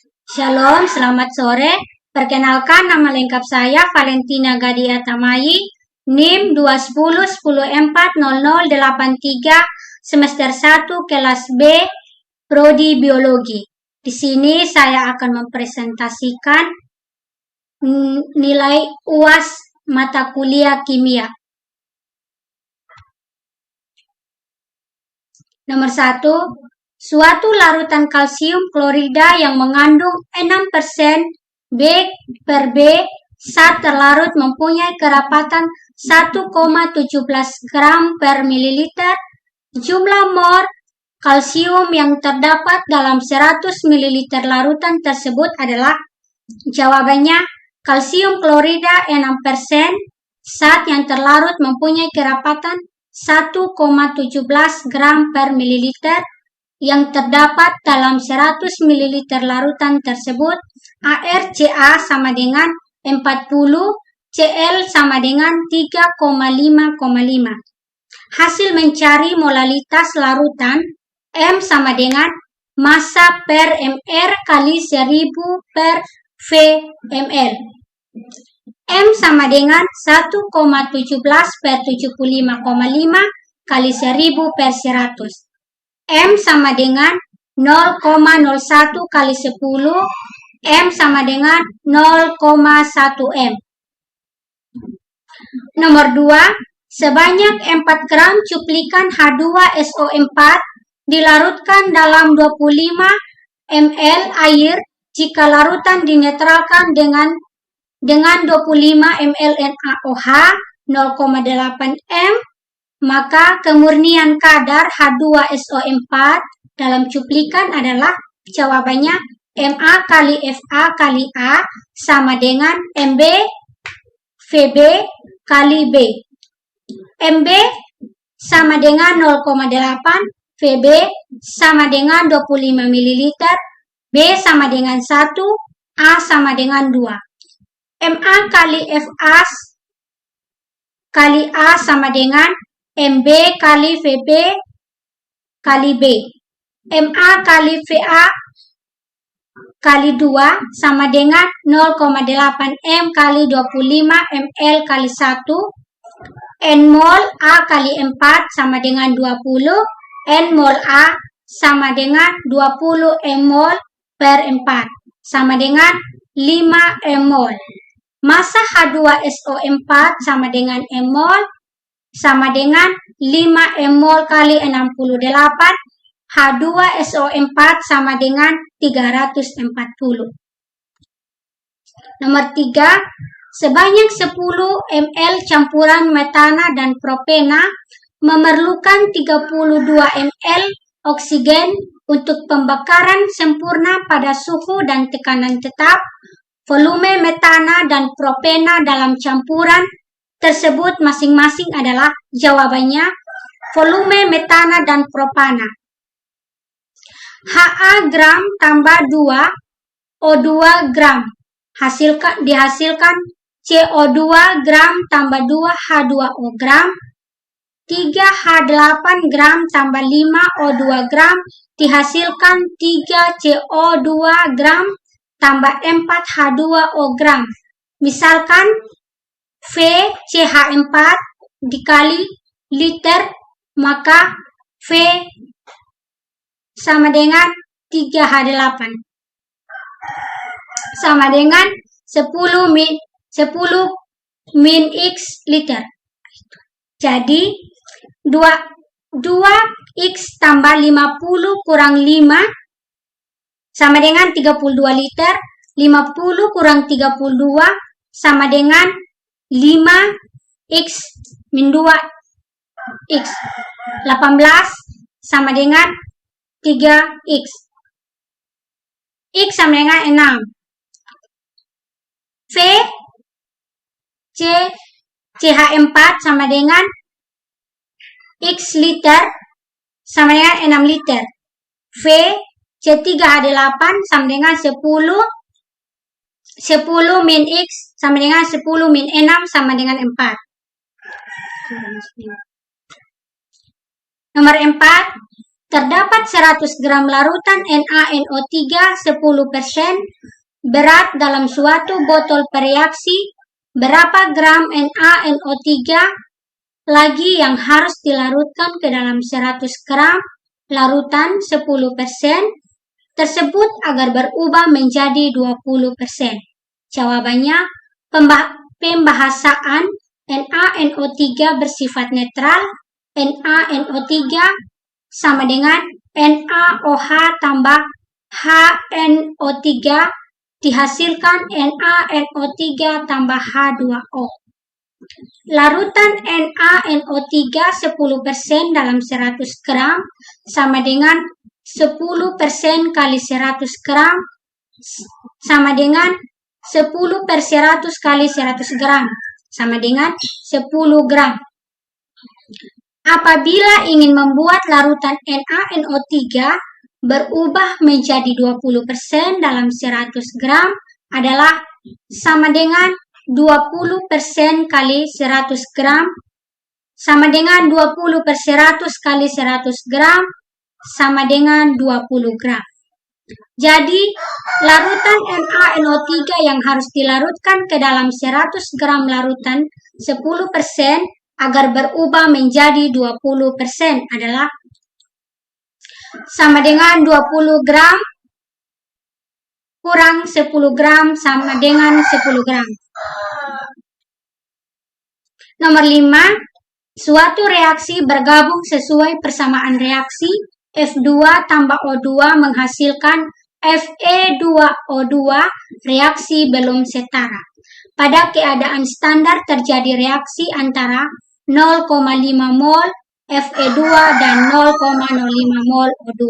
Shalom, selamat sore. Perkenalkan, nama lengkap saya Valentina Gadia Tamai, NIM 210104083, semester 1, kelas B, Prodi Biologi. Di sini saya akan mempresentasikan nilai UAS mata kuliah kimia. Nomor 1, suatu larutan kalsium klorida yang mengandung 6% B per B saat terlarut mempunyai kerapatan 1,17 gram per mililiter. Jumlah mol kalsium yang terdapat dalam 100 mililiter larutan tersebut adalah, jawabannya, kalsium klorida 6% saat yang terlarut mempunyai kerapatan 1,17 gram per mililiter yang terdapat dalam 100 ml larutan tersebut. ArCa sama dengan 40, Cl sama dengan 3,5,5. Hasil mencari molalitas larutan, M sama dengan massa per mR kali 1000 per Vml. M sama dengan 1,17 per 75,5 kali 1000 per 100. M sama dengan 0,01 kali 10, M sama dengan 0,1 M. Nomor 2, sebanyak 4 gram cuplikan H2SO4 dilarutkan dalam 25 ml air. Jika larutan dinetralkan dengan 25 ml NaOH 0,8 M, maka kemurnian kadar H2SO4 dalam cuplikan adalah, jawabannya, Ma kali Fa kali A sama dengan Mb Vb kali B. Mb sama dengan 0,8, Vb sama dengan 25 ml, B sama dengan 1, A sama dengan 2. Ma kali Fa kali A sama dengan Mb kali Vb kali B. Ma kali Va kali 2 sama dengan 0,8 M kali 25 ml kali 1. N mol A kali 4 sama dengan 20. N mol A sama dengan 20 M mol per 4 sama dengan 5 M mol. Massa H2SO4 sama dengan M mol sama dengan 5 M mol kali 68. H2SO4 sama dengan 340. Nomor 3, sebanyak 10 ml campuran metana dan propena memerlukan 32 ml oksigen untuk pembakaran sempurna pada suhu dan tekanan tetap. Volume metana dan propena dalam campuran tersebut masing-masing adalah, jawabannya, volume metana dan propana. Ha gram tambah 2 O2 gram dihasilkan CO2 gram tambah 2 H2O gram. 3H8 gram tambah 5 O2 gram dihasilkan 3 CO2 gram tambah 4 H2O gram. Misalkan VCH4 dikali liter, maka V sama dengan 3H8 sama dengan 10 min X liter. Jadi 2X tambah 50 kurang 5 sama dengan 32 liter. 50 kurang 32 sama dengan 5X min 2X. 18 sama dengan 3X. X sama dengan 6. V CH4 sama dengan X liter sama dengan 6 liter. V C3H8 sama dengan 10 min X sama dengan 10 min 6 sama dengan 4. Nomor 4, Terdapat 100 gram larutan NaNO3 10%. Berat dalam suatu botol bereaksi, berapa gram NaNO3 lagi yang harus dilarutkan ke dalam 100 gram larutan 10% tersebut agar berubah menjadi 20%? Jawabannya, pembahasaan NaNO3 bersifat netral. NaNO3 sama dengan NaOH tambah HNO3 dihasilkan NaNO3 tambah H2O. Larutan NaNO3 10% dalam 100 gram sama dengan 10% kali 100 gram sama dengan 10 per 100 kali 100 gram sama dengan 10 gram. Apabila ingin membuat larutan NaNO3 berubah menjadi 20% dalam 100 gram adalah sama dengan 20% kali 100 gram sama dengan 20 per 100 kali 100 gram sama dengan 20 gram. Jadi, larutan NaNO3 yang harus dilarutkan ke dalam 100 gram larutan 10% agar berubah menjadi 20% adalah sama dengan 20 gram kurang 10 gram sama dengan 10 gram. Nomor 5, suatu reaksi bergabung sesuai persamaan reaksi F2 tambah O2 menghasilkan Fe2O2, reaksi belum setara. Pada keadaan standar terjadi reaksi antara 0,5 mol Fe2 dan 0,05 mol O2.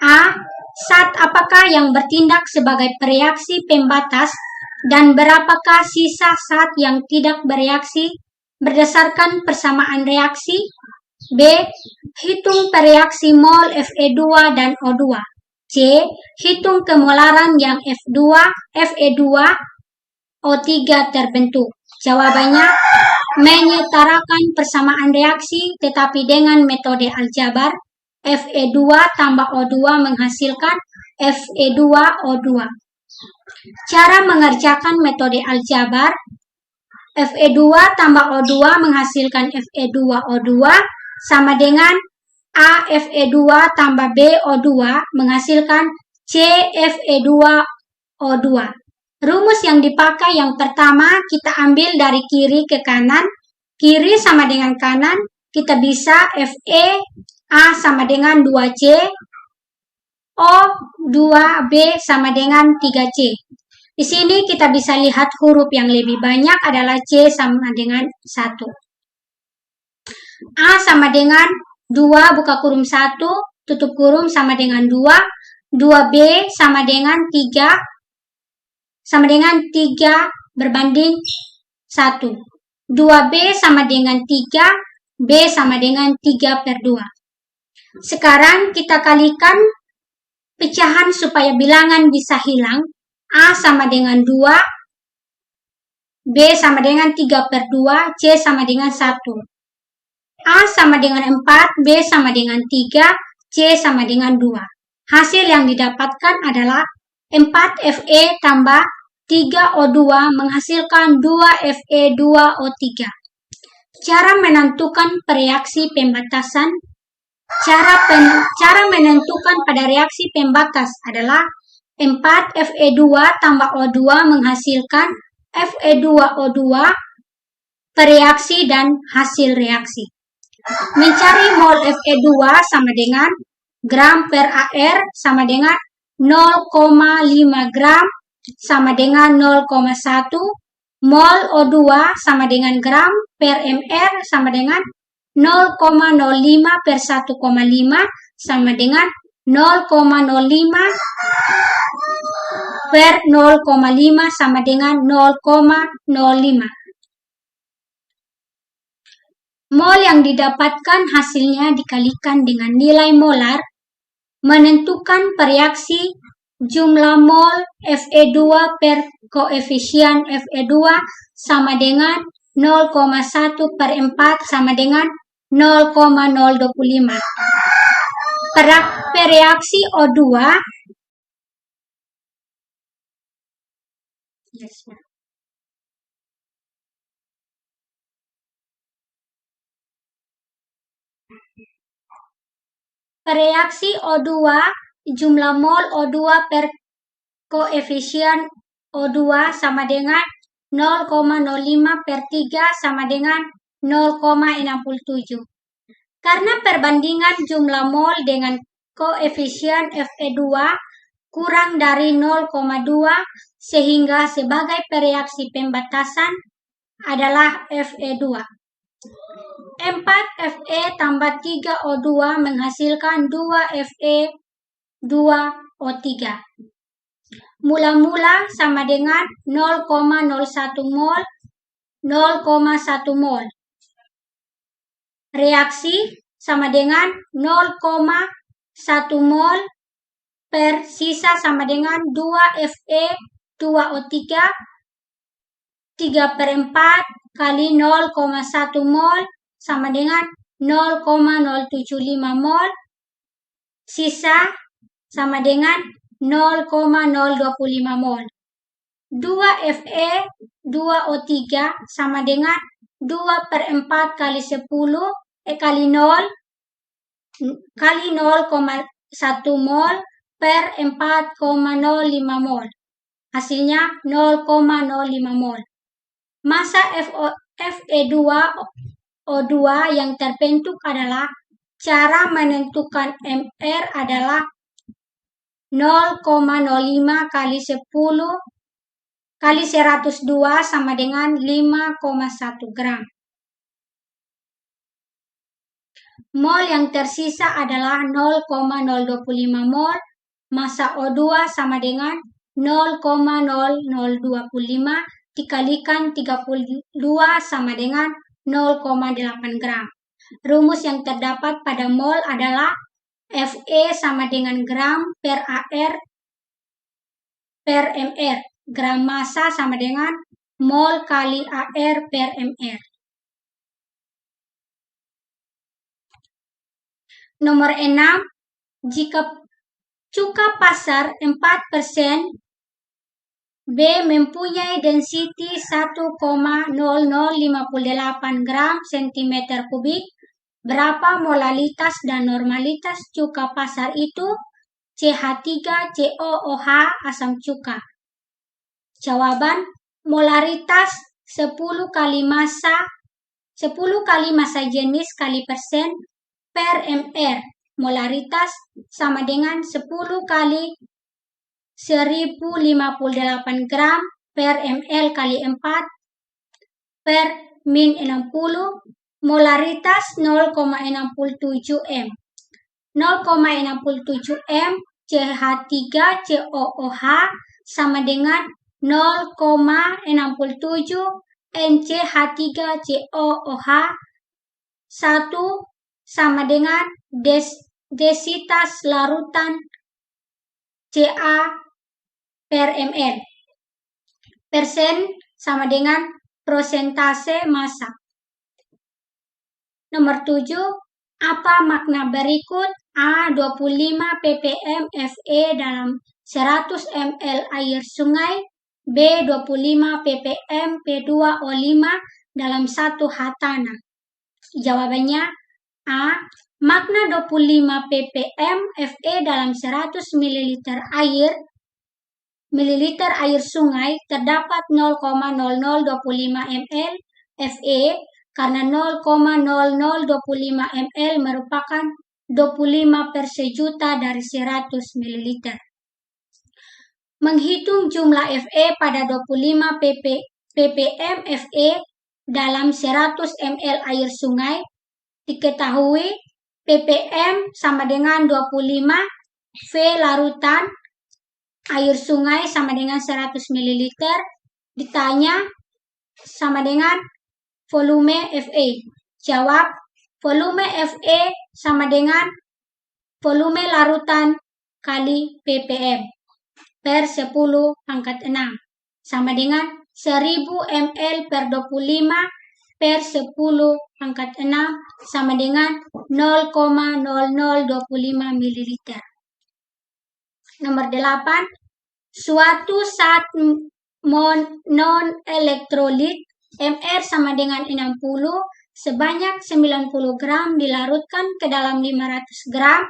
A. Zat apakah yang bertindak sebagai pereaksi pembatas dan berapakah sisa zat yang tidak bereaksi berdasarkan persamaan reaksi? B. Hitung pereaksi mol Fe2 dan O2. C. Hitung kemolaran yang Fe2O3 terbentuk. Jawabannya, menyetarakan persamaan reaksi tetapi dengan metode aljabar. Fe2 tambah O2 menghasilkan Fe2O2. Cara mengerjakan metode aljabar. Fe2 tambah O2 menghasilkan Fe2O2 sama dengan A Fe2 tambah B O2 menghasilkan C Fe2O2. Rumus yang dipakai yang pertama kita ambil dari kiri ke kanan. Kiri sama dengan kanan, kita bisa Fe A sama dengan 2C, O 2B sama dengan 3C. Di sini kita bisa lihat huruf yang lebih banyak adalah C sama dengan 1. A sama dengan 2 buka kurung 1, tutup kurung sama dengan 2. 2B sama dengan 3, sama dengan 3 berbanding 1. 2B sama dengan 3, B sama dengan 3 per 2. Sekarang kita kalikan pecahan supaya bilangan bisa hilang. A sama dengan 2, B sama dengan 3 per 2, C sama dengan 1. A sama dengan 4, B sama dengan 3, C sama dengan 2. Hasil yang didapatkan adalah 4 Fe tambah 3 O2 menghasilkan 2 Fe2O3. Cara menentukan reaksi pembatasan. Cara menentukan pada reaksi pembatas adalah 4 Fe2 tambah O2 menghasilkan Fe2O2, pereaksi dan hasil reaksi. Mencari mol Fe2 sama dengan gram per AR sama dengan 0,5 gram sama dengan 0,1. Mol O2 sama dengan gram per MR sama dengan 0,05 per 1,5 sama dengan 0,05 per 0,5 sama dengan 0,05. Mol yang didapatkan hasilnya dikalikan dengan nilai molar, menentukan pereaksi jumlah mol Fe2 per koefisien Fe2 sama dengan 0,1 per 4 sama dengan 0,025. Reaksi O2 reaksi O2 jumlah mol O2 per koefisien O2 sama dengan 0,05 per 3 sama dengan 0,67. Karena perbandingan jumlah mol dengan koefisien Fe2 kurang dari 0,2 sehingga sebagai reaksi pembatasan adalah Fe2. 4 Fe tambah 3 O2 menghasilkan 2 Fe 2 O3. Mula-mula sama dengan 0,01 mol, 0,1 mol. Reaksi sama dengan 0,1 mol per sisa sama dengan 2 Fe 2 O3 3/4 kali 0,1 mol sama dengan 0,075 mol. Sisa sama dengan 0,025 mol. 2 Fe 2 O3 sama dengan 2/4 kali 10 kali 0 kali 0,1 mol per 4,05 mol. Hasilnya 0,05 mol. Massa Fe2 O2 yang terbentuk adalah cara menentukan Mr adalah 0,05 kali 10 kali 102 sama dengan 5,1 gram. Mol yang tersisa adalah 0,025 mol. Massa O2 sama dengan 0,0025 dikalikan 32 sama dengan 0,8 gram. Rumus yang terdapat pada mol adalah Fe sama dengan gram per AR per MR. Gram massa sama dengan mol kali AR per MR. Nomor 6. Jika cuka pasar 4%, B mempunyai density 1,0058 gram cm kubik, berapa molalitas dan normalitas cuka pasar itu? CH3COOH asam cuka. Jawaban, molaritas 10 kali massa jenis kali persen per MR. Molaritas sama dengan 10 kali 1058 gram per ml kali 4 per min 60. Molaritas 0,67 M. 0,67 M CH3COOH sama dengan 0,67 NCH3COOH 1 sama dengan densitas larutan Ca per ml. Persen sama dengan persentase massa. Nomor 7. Apa makna berikut? A. 25 ppm Fe dalam 100 ml air sungai. B. 25 ppm P2O5 dalam 1 H tanah. Jawabannya A. Makna 25 ppm Fe dalam 100 ml air sungai terdapat 0,0025 ml Fe karena 0,0025 ml merupakan 25 per sejuta dari 100 ml. Menghitung jumlah Fe pada 25 ppm Fe dalam 100 ml air sungai, diketahui ppm sama dengan 25, V larutan air sungai sama dengan 100 ml, ditanya sama dengan volume Fe. Jawab, volume Fe sama dengan volume larutan kali ppm per 10 pangkat 6 sama dengan 1000 ml per 25 per 10 pangkat 6 sama dengan 0,0025 ml. Nomor 8, suatu zat non-elektrolit Mr sama dengan 60 sebanyak 90 gram dilarutkan ke dalam 500 gram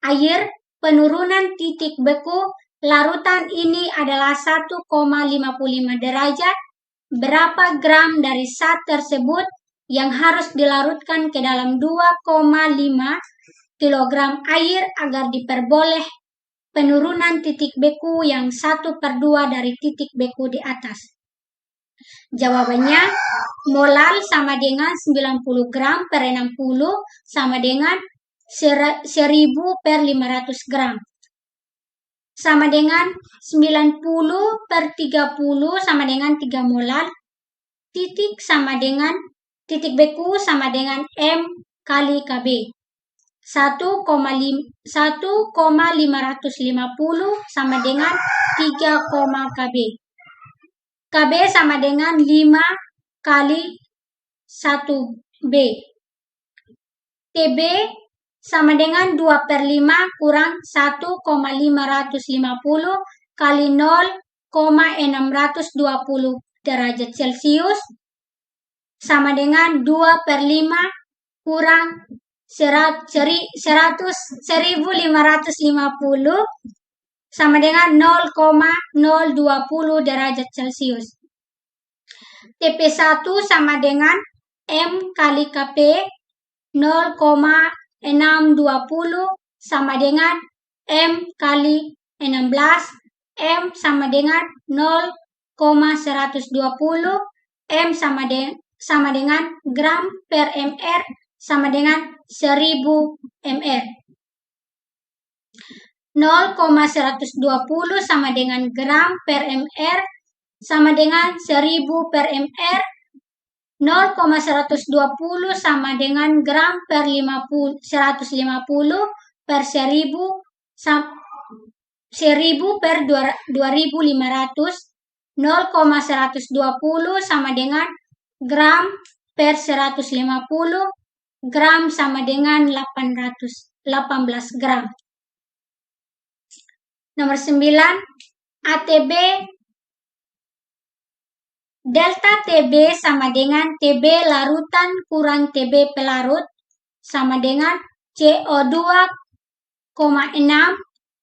air. Penurunan titik beku larutan ini adalah 1,55 derajat. Berapa gram dari zat tersebut yang harus dilarutkan ke dalam 2,5 kilogram air agar diperboleh penurunan titik beku yang 1/2 dari titik beku di atas? Jawabannya, molal sama dengan 90 gram per 60 sama dengan 1000 per 500 gram. Sama dengan 90 per 30 sama dengan 3 molal. Titik beku sama dengan M kali KB. 1,550 sama dengan 3, KB. KB sama dengan 5 kali 1B. TB sama dengan 2/5 kurang 1,550 kali 0,620 derajat Celcius sama dengan 2/5 kurang 1550 sama dengan 0,020 derajat Celcius. TP1 sama dengan M kali KP 0,620 sama dengan M kali 16. M sama dengan 0,120. M sama dengan gram per mr sama dengan 1000 mr. 0,120 sama dengan gram per mr sama dengan 1000 per mr. 0,120 sama dengan gram per 150 per 1000 per 2500. 0,120 sama dengan gram per 150. Gram sama dengan 18 gram. Nomor 9, ATB. Delta TB sama dengan TB larutan kurang TB pelarut sama dengan CO2,6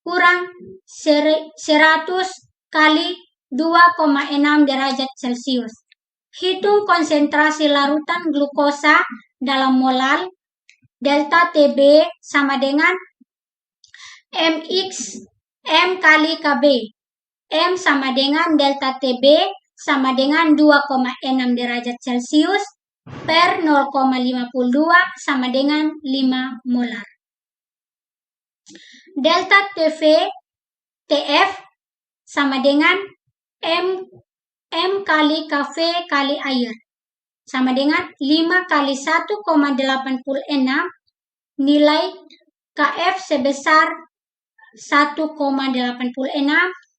kurang 100 kali 2,6 derajat Celcius. Hitung konsentrasi larutan glukosa dalam molal. Delta TB sama dengan M kali KB. M sama dengan delta TB sama dengan 2,6 derajat Celcius per 0,52 sama dengan 5 molar. Delta TF sama dengan M kali Kv kali air sama dengan 5 kali 1,86. Nilai Kf sebesar 1,86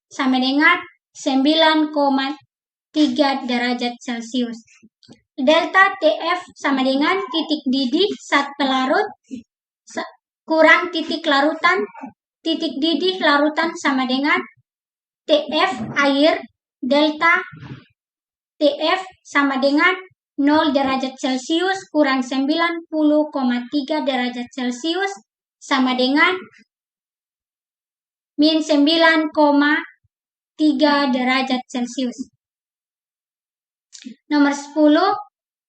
sama dengan 9,3 derajat Celcius. Delta TF sama dengan titik didih zat pelarut kurang titik larutan. Titik didih larutan sama dengan TF air. Delta TF sama dengan 0 derajat Celcius kurang 90,3 derajat Celcius sama dengan min 9,3 derajat Celcius. Nomor 10,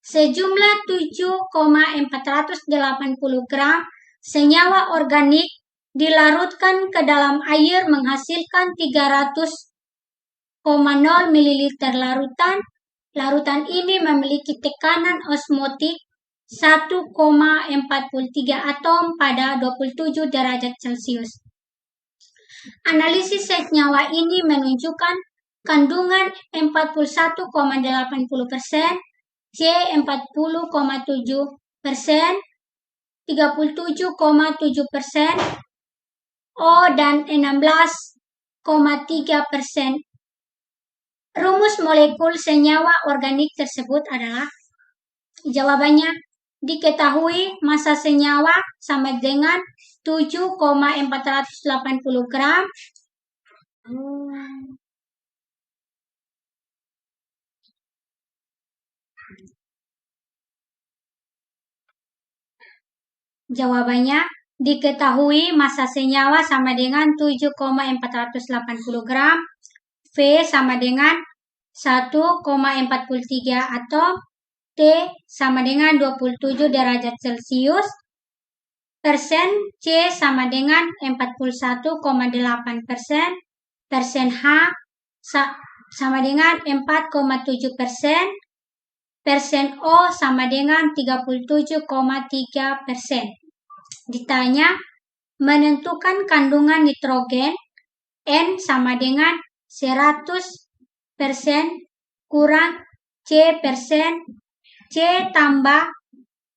sejumlah 7,480 gram senyawa organik dilarutkan ke dalam air menghasilkan 300,0 ml larutan. Larutan ini memiliki tekanan osmotik 1,43 atom pada 27 derajat Celcius. Analisis senyawa ini menunjukkan kandungan 41,80%, C 40,7%, 37,7%, O dan 16,3%. Rumus molekul senyawa organik tersebut adalah Jawabannya, diketahui massa senyawa sama dengan 7,480 gram. Jawabannya, diketahui massa senyawa sama dengan 7,480 gram, V sama dengan 1,43 atom, T sama dengan 27 derajat Celcius, persen C sama dengan 41,8%, persen H sama dengan 4,7%, persen O sama dengan 37,3%. Ditanya, menentukan kandungan nitrogen N sama dengan 100% kurang C persen, C tambah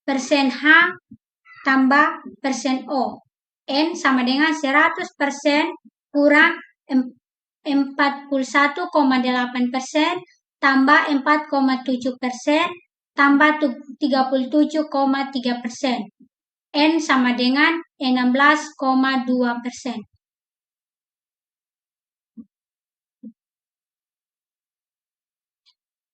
persen H tambah persen O. N sama dengan 100% kurang 41,8% tambah 4,7% tambah 37,3%. N sama dengan 16,2%.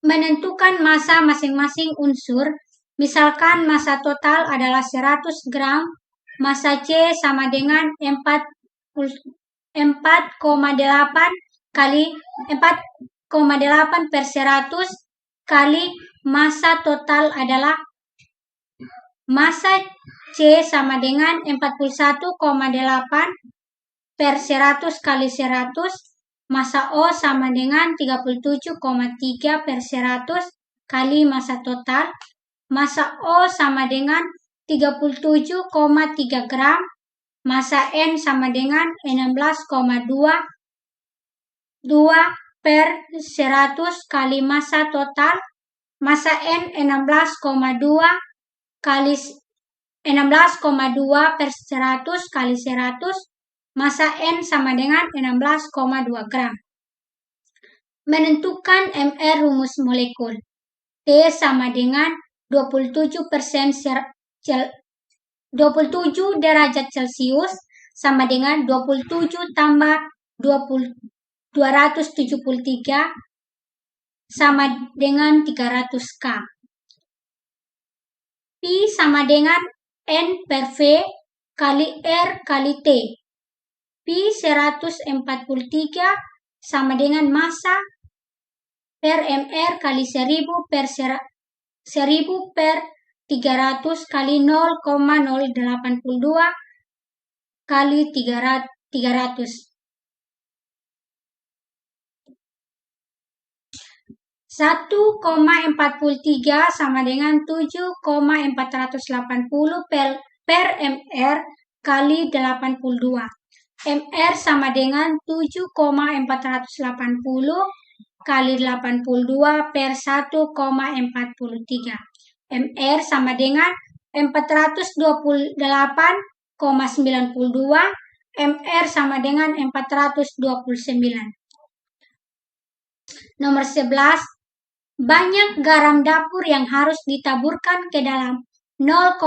Menentukan massa masing-masing unsur. Misalkan massa total adalah 100 gram, massa C sama dengan 4,8 kali 4,8 per 100 kali massa total adalah massa C sama dengan 41,8 per 100 kali 100, massa O sama dengan 37,3 per 100 kali massa total, massa O sama dengan 37,3 gram, massa N sama dengan 16,2 per 100 kali massa total, massa N 16,2 per 100 kali 100, massa N sama dengan 16,2 gram. Menentukan MR rumus molekul. T sama dengan 27 derajat Celcius sama dengan 27 tambah 273 sama dengan 300 K. P sama dengan N per V kali R kali T. P 143 sama dengan massa per MR kali 1000 per 300 kali 0,082 kali 300. 1,43 sama dengan 7,480 per MR kali 82. MR sama dengan 7,480 kali 82 per 1,43. MR sama dengan 428,92. MR sama dengan 429. Nomor 11. Banyak garam dapur yang harus ditaburkan ke dalam 0,5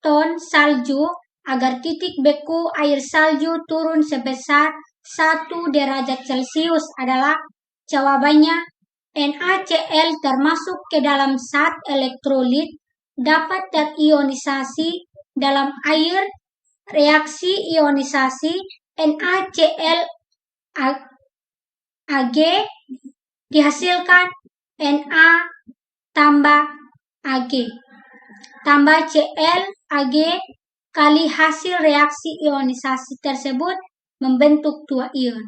ton salju agar titik beku air salju turun sebesar 1 derajat Celcius adalah. Jawabannya, NaCl termasuk ke dalam zat elektrolit dapat terionisasi dalam air. Reaksi ionisasi NaCl Ag dihasilkan Na tambah Ag tambah Cl Ag kali hasil reaksi ionisasi tersebut membentuk 2 ion.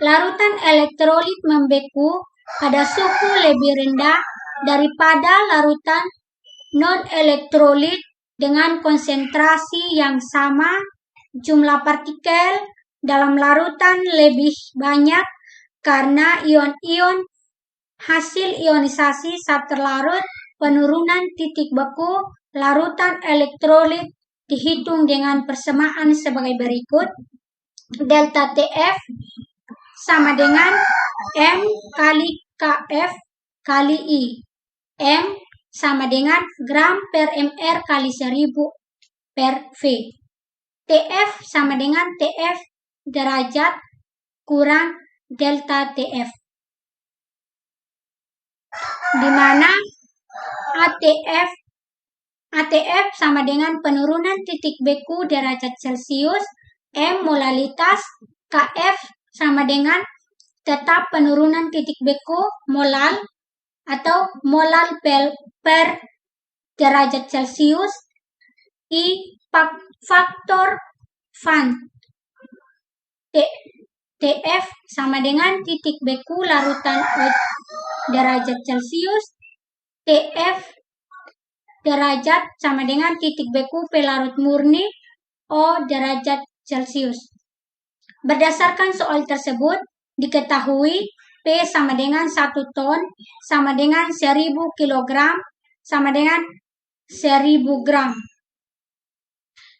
Larutan elektrolit membeku pada suhu lebih rendah daripada larutan non-elektrolit dengan konsentrasi yang sama. Jumlah partikel dalam larutan lebih banyak karena ion-ion hasil ionisasi saat terlarut. Penurunan titik beku larutan elektrolit dihitung dengan persamaan sebagai berikut. Delta TF sama dengan M kali Kf kali I. M sama dengan gram per mR kali 1000 per V. TF sama dengan TF derajat kurang delta TF. Di mana ATF sama dengan penurunan titik beku derajat Celcius, M molalitas, KF sama dengan tetap penurunan titik beku molal atau molal per derajat Celcius, I faktor Van TF sama dengan titik beku larutan derajat Celcius, TF derajat sama dengan titik beku pelarut murni O derajat Celcius. Berdasarkan soal tersebut, diketahui P sama dengan 1 ton sama dengan 1000 kg sama dengan 1000 gram.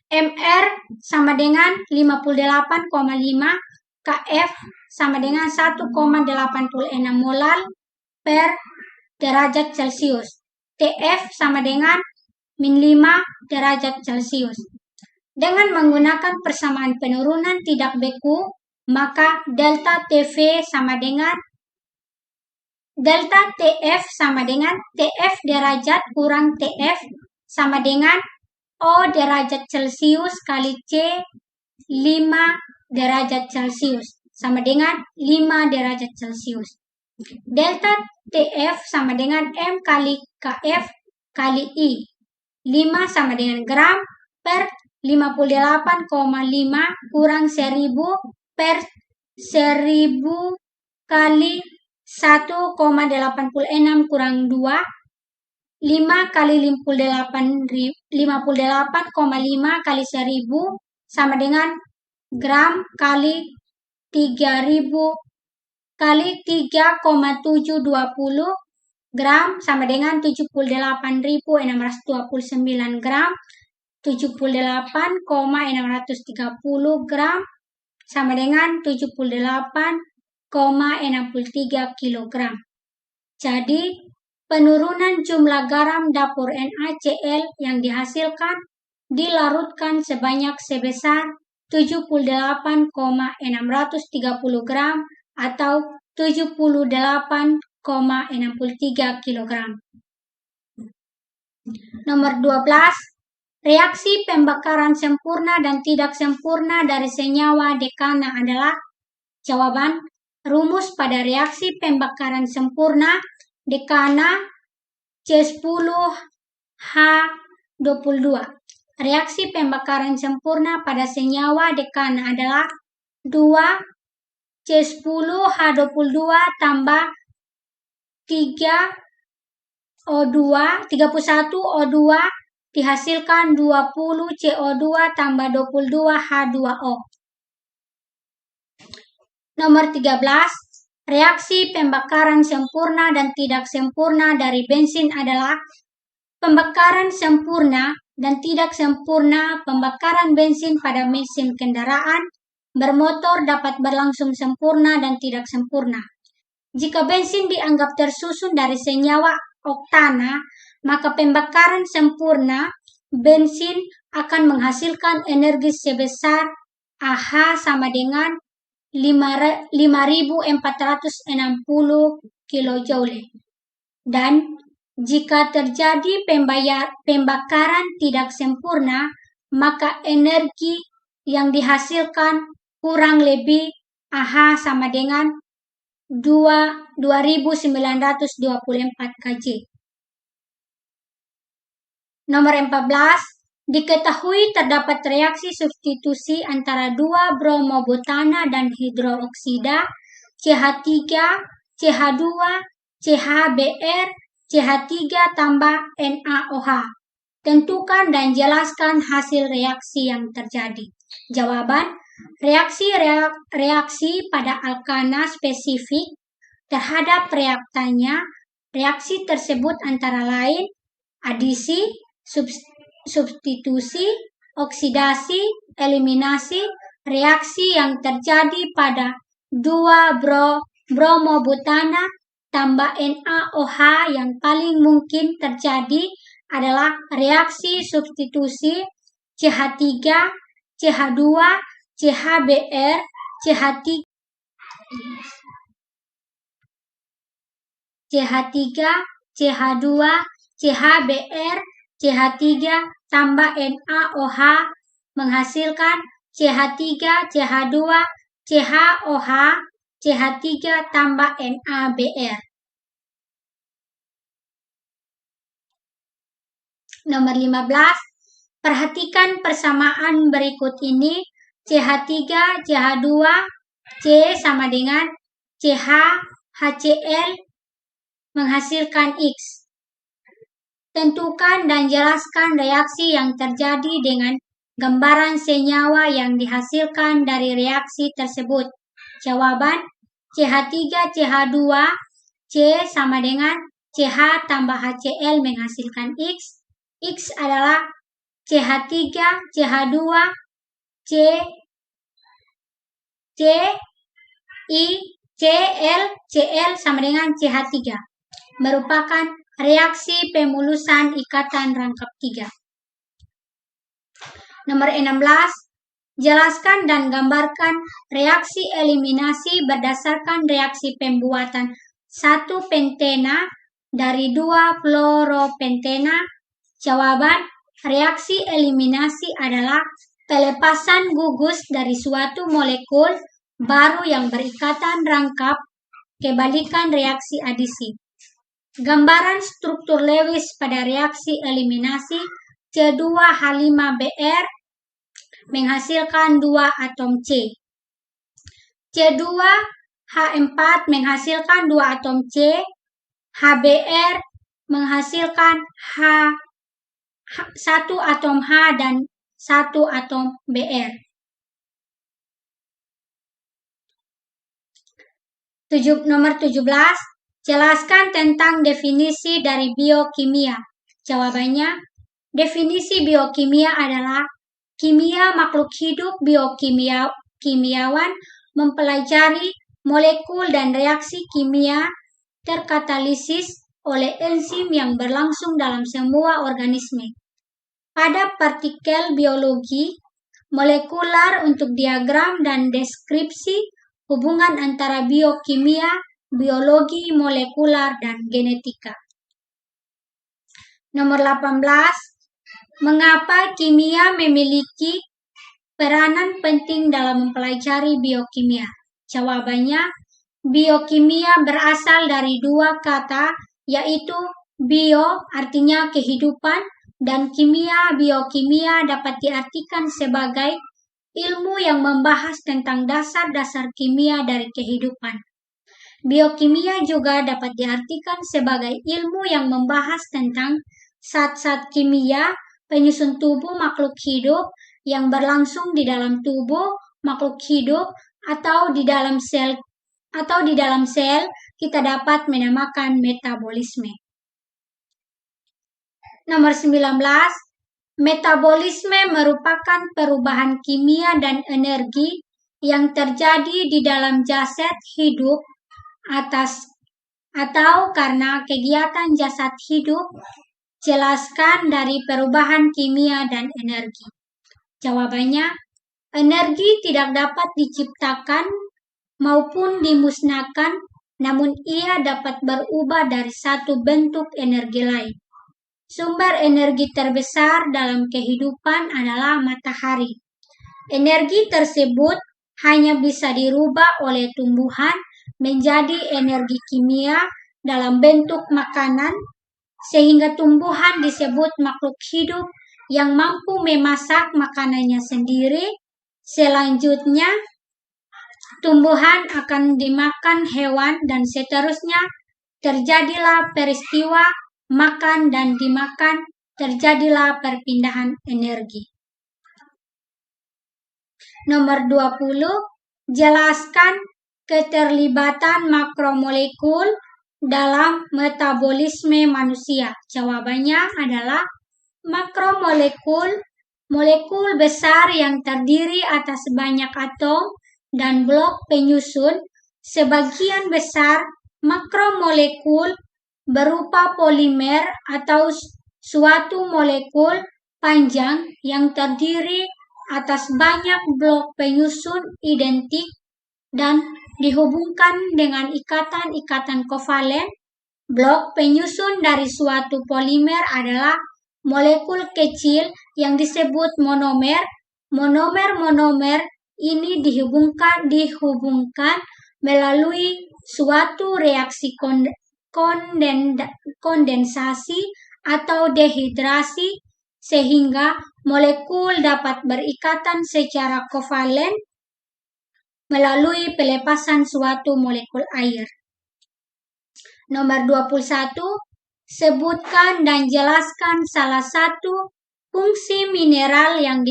MR sama dengan 58,5, KF sama dengan 1,86 molal per derajat Celcius. TF sama dengan min 5 derajat Celcius. Dengan menggunakan persamaan penurunan tidak beku, maka delta TV sama dengan delta TF sama dengan TF derajat kurang TF sama dengan O derajat Celcius kali C 5 derajat Celcius sama dengan 5 derajat Celcius. Delta TF sama dengan M kali KF kali I. 5 sama dengan gram per 58,5 kurang 1000 per 1000 kali 1,86 kurang 2. 5 kali 58,5 kali 1000 sama dengan gram kali 3000 kali 3,720 gram sama dengan 78.629 gram. 78,630 gram sama dengan 78,63 kilogram. Jadi, penurunan jumlah garam dapur NaCl yang dihasilkan dilarutkan sebanyak sebesar 78,630 gram atau 78,63 kilogram. Nomor 12. Reaksi pembakaran sempurna dan tidak sempurna dari senyawa dekana adalah jawaban. Rumus pada reaksi pembakaran sempurna dekana C10H22. Reaksi pembakaran sempurna pada senyawa dekana adalah 2 C10H22 tambah 31O2 dihasilkan 20 CO2 tambah 22 H2O. Nomor 13. Reaksi pembakaran sempurna dan tidak sempurna dari bensin adalah pembakaran sempurna dan tidak sempurna. Pembakaran bensin pada mesin kendaraan bermotor dapat berlangsung sempurna dan tidak sempurna. Jika bensin dianggap tersusun dari senyawa oktana, maka pembakaran sempurna bensin akan menghasilkan energi sebesar AH sama dengan 5.460 kJ. Dan jika terjadi pembakaran tidak sempurna, maka energi yang dihasilkan kurang lebih AH sama dengan 2.924 kJ. Nomor 14. Diketahui terdapat reaksi substitusi antara 2 bromobutana dan hidroksida CH3, CH2, CHBr, CH3 tambah NaOH. Tentukan dan jelaskan hasil reaksi yang terjadi. Jawaban, reaksi pada alkana spesifik terhadap reaktannya. Reaksi tersebut antara lain adisi, substitusi, oksidasi, eliminasi. Reaksi yang terjadi pada 2 bromobutana tambah NaOH yang paling mungkin terjadi adalah reaksi substitusi CH3, CH2, CHBr, CH3, CH2, CHBr, CH3 tambah NaOH menghasilkan CH3, CH2, CHOH, CH3 tambah NaBr. Nomor 15, perhatikan persamaan berikut ini. CH3, CH2, C sama dengan CH, HCl menghasilkan X. Tentukan dan jelaskan reaksi yang terjadi dengan gambaran senyawa yang dihasilkan dari reaksi tersebut. Jawaban, CH3, CH2, C sama dengan CH tambah HCl menghasilkan X. X adalah CH3, CH2, Cl sama dengan CH3. Merupakan reaksi pemulusan ikatan rangkap 3. Nomor 16, jelaskan dan gambarkan reaksi eliminasi berdasarkan reaksi pembuatan 1 pentena dari 2 fluoropentena. Jawaban, reaksi eliminasi adalah pelepasan gugus dari suatu molekul baru yang berikatan rangkap, kebalikan reaksi adisi. Gambaran struktur Lewis pada reaksi eliminasi C2H5Br menghasilkan 2 atom C. C2H4 menghasilkan 2 atom C. HBr menghasilkan 1 atom H dan 1 atom Br. Nomor 17, jelaskan tentang definisi dari biokimia. Jawabannya, definisi biokimia adalah kimia makhluk hidup. Biokimiawan mempelajari molekul dan reaksi kimia terkatalisis oleh enzim yang berlangsung dalam semua organisme. Pada partikel biologi molekular untuk diagram dan deskripsi hubungan antara biokimia, biologi molekular, dan genetika. Nomor 18, mengapa kimia memiliki peranan penting dalam mempelajari biokimia? Jawabannya, biokimia berasal dari 2 kata, yaitu bio artinya kehidupan, dan kimia. Biokimia dapat diartikan sebagai ilmu yang membahas tentang dasar-dasar kimia dari kehidupan. Biokimia juga dapat diartikan sebagai ilmu yang membahas tentang zat-zat kimia penyusun tubuh makhluk hidup yang berlangsung di dalam tubuh makhluk hidup atau di dalam sel kita dapat menamakan metabolisme. Nomor 19, metabolisme merupakan perubahan kimia dan energi yang terjadi di dalam jasad hidup atau karena kegiatan jasad hidup. Jelaskan dari perubahan kimia dan energi. Jawabannya, energi tidak dapat diciptakan maupun dimusnahkan, namun ia dapat berubah dari satu bentuk energi lain. Sumber energi terbesar dalam kehidupan adalah matahari. Energi tersebut hanya bisa dirubah oleh tumbuhan menjadi energi kimia dalam bentuk makanan, sehingga tumbuhan disebut makhluk hidup yang mampu memasak makanannya sendiri. Selanjutnya, tumbuhan akan dimakan hewan dan seterusnya. Terjadilah peristiwa makan dan dimakan, terjadilah perpindahan energi. Nomor 20, jelaskan keterlibatan makromolekul dalam metabolisme manusia. Jawabannya adalah makromolekul, molekul besar yang terdiri atas banyak atom dan blok penyusun. Sebagian besar Makromolekul berupa polimer atau suatu molekul panjang yang terdiri atas banyak blok penyusun identik dan dihubungkan dengan ikatan-ikatan kovalen. Blok penyusun dari suatu polimer adalah molekul kecil yang disebut monomer. Monomer-monomer ini dihubungkan melalui suatu reaksi kondensasi atau dehidrasi sehingga molekul dapat berikatan secara kovalen melalui pelepasan suatu molekul air. Nomor 21, sebutkan dan jelaskan salah satu fungsi mineral yang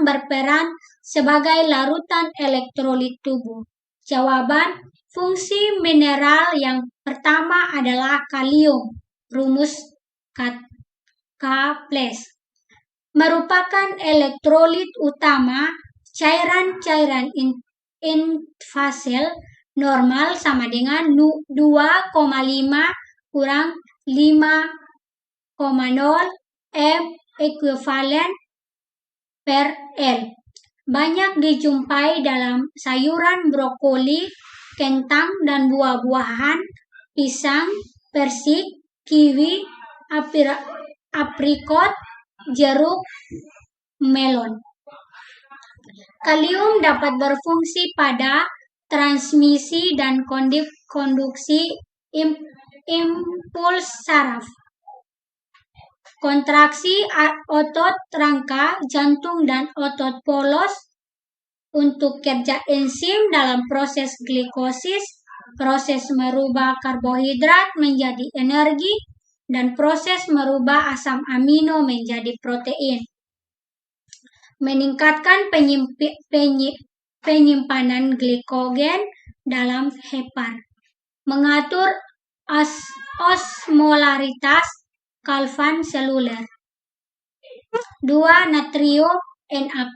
berperan sebagai larutan elektrolit tubuh. Jawaban, fungsi mineral yang pertama adalah kalium, rumus K+, merupakan elektrolit utama cairan-cairan infasel normal sama dengan 2,5 kurang 5,0 M ekuivalen per L. Banyak dijumpai dalam sayuran brokoli, kentang dan buah-buahan, pisang, persik, kiwi, aprikot, jeruk, melon. Kalium dapat berfungsi pada transmisi dan konduksi impuls saraf, kontraksi otot rangka, jantung, dan otot polos, untuk kerja enzim dalam proses glikosis, proses merubah karbohidrat menjadi energi, dan proses merubah asam amino menjadi protein. Meningkatkan penyimpanan glikogen dalam hepar. Mengatur osmolaritas Calvin seluler. 2. Natrium Na+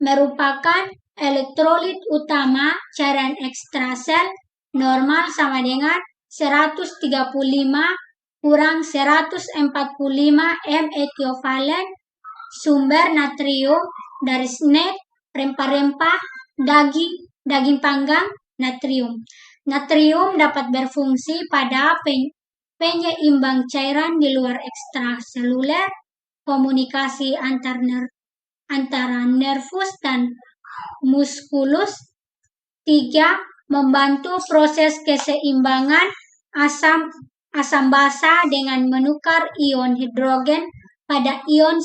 merupakan elektrolit utama cairan ekstrasel normal sama dengan 135 kurang 145 M ekuivalen. Sumber natrium dari snack, rempah-rempah, daging panggang, natrium. Natrium dapat berfungsi pada penyeimbang cairan di luar ekstraseluler, komunikasi antara nervus dan muskulus. 3. Membantu proses keseimbangan asam basa dengan menukar ion hidrogen pada ion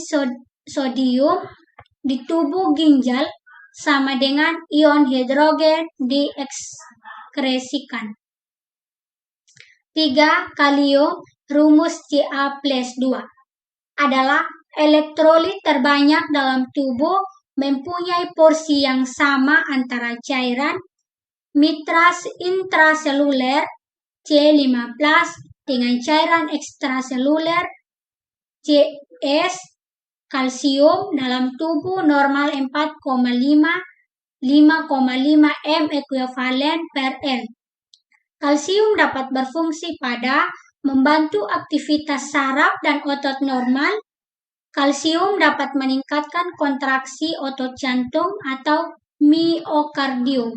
sodium di tubuh ginjal sama dengan ion hidrogen diekskresikan. 3. Kalium, rumus Ca+2, adalah elektrolit terbanyak dalam tubuh, mempunyai porsi yang sama antara cairan intraseluler C15 dengan cairan ekstraseluler CS. Kalsium dalam tubuh normal 5,5 M ekuivalen per L. Kalsium dapat berfungsi pada membantu aktivitas saraf dan otot normal. Kalsium dapat meningkatkan kontraksi otot jantung atau miokardium,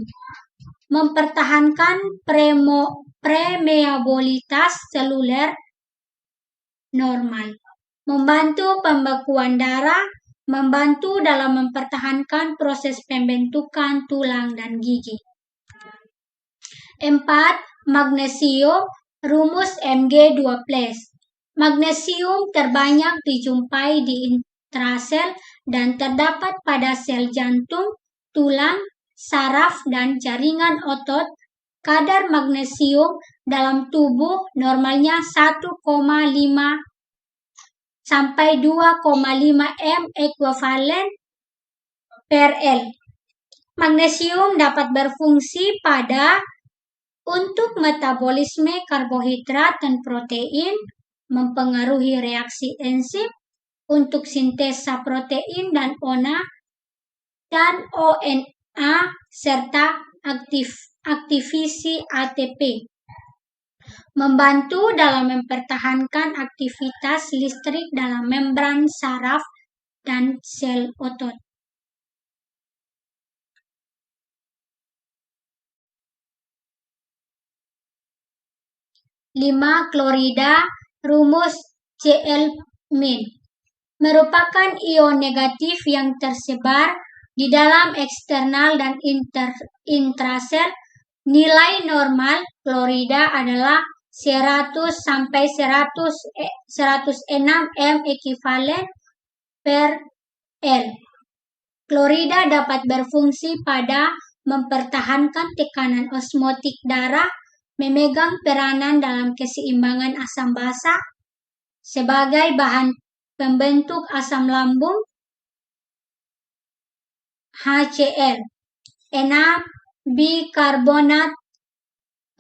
mempertahankan permeabilitas seluler normal, membantu pembekuan darah, membantu dalam mempertahankan proses pembentukan tulang dan gigi. 4. Magnesium, rumus Mg2+. Magnesium terbanyak dijumpai di intrasel dan terdapat pada sel jantung, tulang, saraf, dan jaringan otot. Kadar magnesium dalam tubuh normalnya 1,5 sampai 2,5 M ekuivalen per L. Magnesium dapat berfungsi untuk metabolisme karbohidrat dan protein, mempengaruhi reaksi enzim untuk sintesa protein dan ONA serta aktivasi ATP. Membantu dalam mempertahankan aktivitas listrik dalam membran saraf dan sel otot. 5. Klorida, rumus Cl-Min, merupakan ion negatif yang tersebar di dalam eksternal dan intrasel. Nilai normal klorida adalah 100 sampai 106 m ekivalen per L. Klorida dapat berfungsi pada mempertahankan tekanan osmotik darah, memegang peranan dalam keseimbangan asam basa sebagai bahan pembentuk asam lambung HCl. 6. Bikarbonat,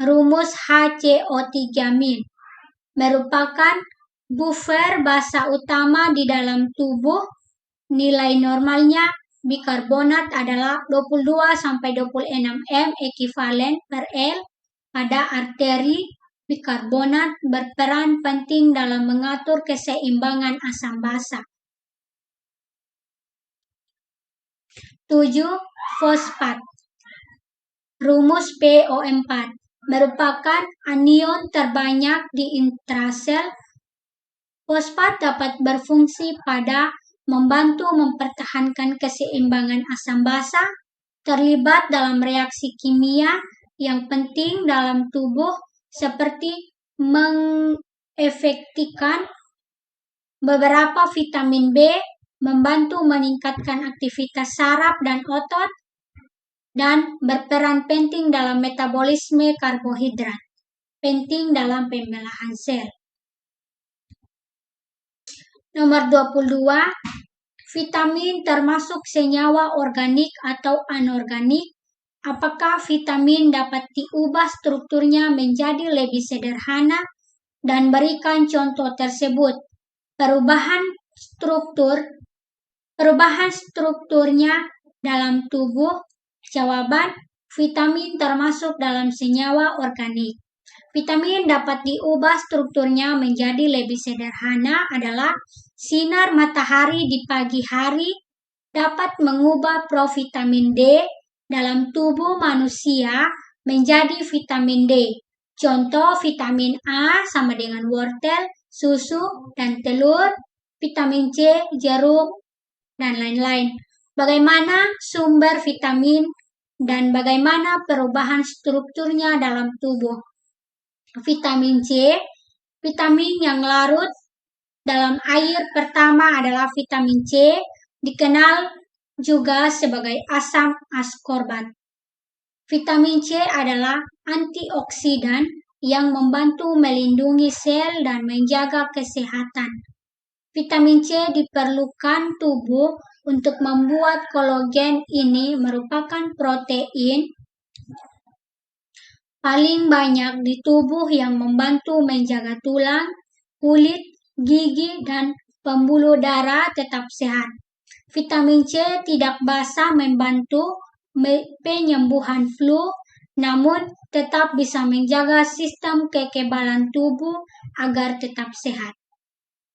rumus HCO3-min, merupakan buffer basa utama di dalam tubuh. Nilai normalnya bikarbonat adalah 22-26 m ekivalen per L. Pada arteri, bikarbonat berperan penting dalam mengatur keseimbangan asam basa. 7. Fosfat, rumus PO4, merupakan anion terbanyak di intrasel. Fosfat dapat berfungsi pada membantu mempertahankan keseimbangan asam basa, terlibat dalam reaksi kimia yang penting dalam tubuh seperti mengefektifkan beberapa vitamin B, membantu meningkatkan aktivitas saraf dan otot, dan berperan penting dalam metabolisme karbohidrat, penting dalam pembelahan sel. Nomor 22, vitamin termasuk senyawa organik atau anorganik. Apakah vitamin dapat diubah strukturnya menjadi lebih sederhana? Dan berikan contoh tersebut. Perubahan strukturnya dalam tubuh. Jawaban, vitamin termasuk dalam senyawa organik. Vitamin dapat diubah strukturnya menjadi lebih sederhana adalah sinar matahari di pagi hari dapat mengubah provitamin D dalam tubuh manusia menjadi vitamin D. Contoh vitamin A sama dengan wortel, susu, dan telur, vitamin C, jeruk, dan lain-lain. Bagaimana sumber vitamin dan bagaimana perubahan strukturnya dalam tubuh? Vitamin C, vitamin yang larut dalam air pertama adalah vitamin C, dikenal juga sebagai asam askorbat. Vitamin C adalah antioksidan yang membantu melindungi sel dan menjaga kesehatan. Vitamin C diperlukan tubuh untuk membuat kolagen. Ini merupakan protein paling banyak di tubuh yang membantu menjaga tulang, kulit, gigi, dan pembuluh darah tetap sehat. Vitamin C tidak bisa membantu penyembuhan flu, namun tetap bisa menjaga sistem kekebalan tubuh agar tetap sehat.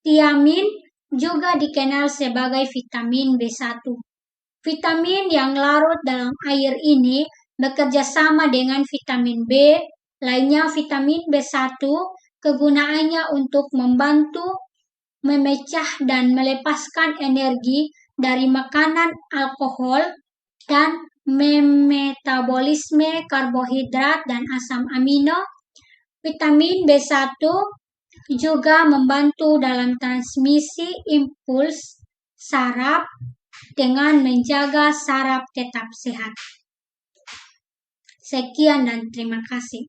Tiamin juga dikenal sebagai vitamin B1. Vitamin yang larut dalam air ini bekerja sama dengan vitamin B lainnya. Vitamin B1 kegunaannya untuk membantu memecah dan melepaskan energi dari makanan, alkohol, dan metabolisme karbohidrat dan asam amino. Vitamin B1 juga membantu dalam transmisi impuls saraf dengan menjaga saraf tetap sehat. Sekian dan terima kasih.